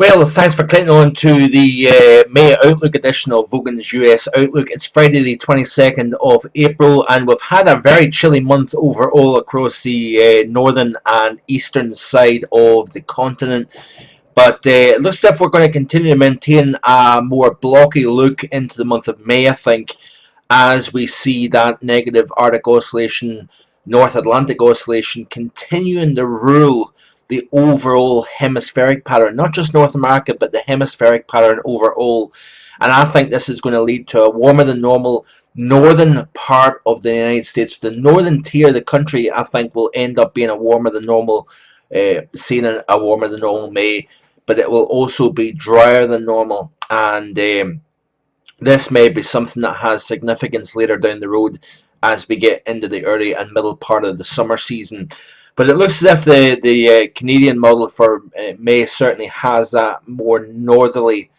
Well, thanks for clicking on to the May Outlook edition of Vogan's US Outlook. It's Friday the 22nd of April, and we've had a very chilly month overall across the northern and eastern side of the continent. But it looks as if we're going to continue to maintain a more blocky look into the month of May, I think, as we see that negative Arctic oscillation, North Atlantic oscillation continuing to rule the overall hemispheric pattern, not just North America, but the hemispheric pattern overall. And I think this is going to lead to a warmer than normal northern part of the United States. The northern tier of the country, I think, will end up being a warmer than normal, seeing a warmer than normal May, but it will also be drier than normal. And this may be something that has significance later down the road as we get into the early and middle part of the summer season. But it looks as if the Canadian model for May certainly has that more northerly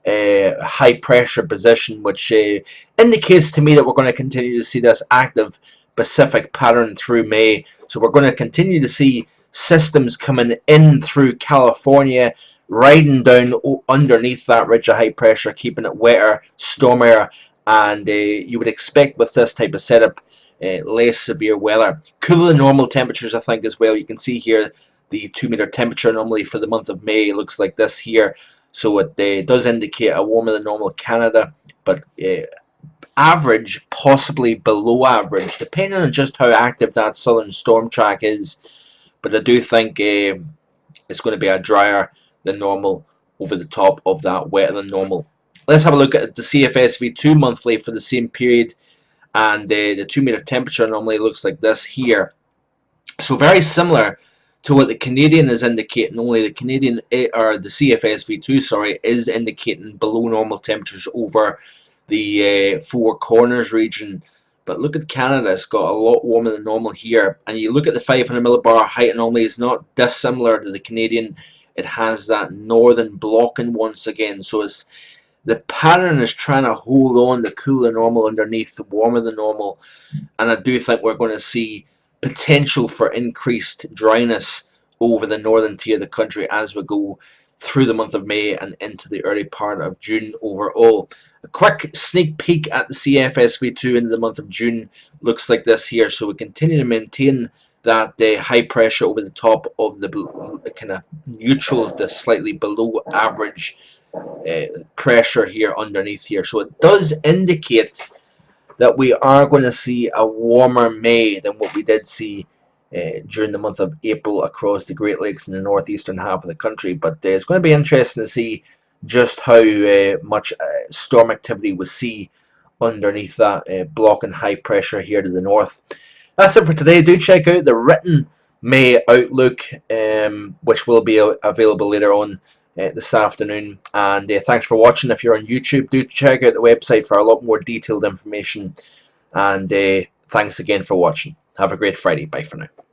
high pressure position, which indicates to me that we're going to continue to see this active Pacific pattern through May. So we're going to continue to see systems coming in through California, riding down underneath that ridge of high pressure, keeping it wetter, stormier, and you would expect with this type of setup less severe weather. Cooler than normal temperatures, I think, as well. You can see here the 2-meter temperature anomaly for the month of May looks like this here. So it does indicate a warmer than normal Canada, but average, possibly below average, depending on just how active that southern storm track is. But I do think it's going to be a drier than normal over the top of that wetter than normal. Let's have a look at the CFSV2 monthly for the same period, and the 2-meter temperature anomaly looks like this here. So very similar to what the Canadian is indicating, only the Canadian, or the CFSV2, sorry, is indicating below normal temperatures over the Four Corners region. But look at Canada, it's got a lot warmer than normal here. And you look at the 500 millibar height anomaly, it's not dissimilar to the Canadian. It has that northern blocking once again. So it's the pattern is trying to hold on to cooler than normal underneath the warmer than normal. And I do think we're going to see potential for increased dryness over the northern tier of the country as we go through the month of May and into the early part of June overall. A quick sneak peek at the CFSV2 into the month of June looks like this here. So we continue to maintain that high pressure over the top of the kind of neutral to slightly below average pressure here underneath here. So it does indicate that we are going to see a warmer May than what we did see during the month of April across the Great Lakes in the northeastern half of the country. But it's going to be interesting to see just how much storm activity we see underneath that block and high pressure here to the north. That's it for today. Do check out the written May Outlook, which will be available later on this afternoon. And thanks for watching. If you're on YouTube, do check out the website for a lot more detailed information. And thanks again for watching. Have a great Friday. Bye for now.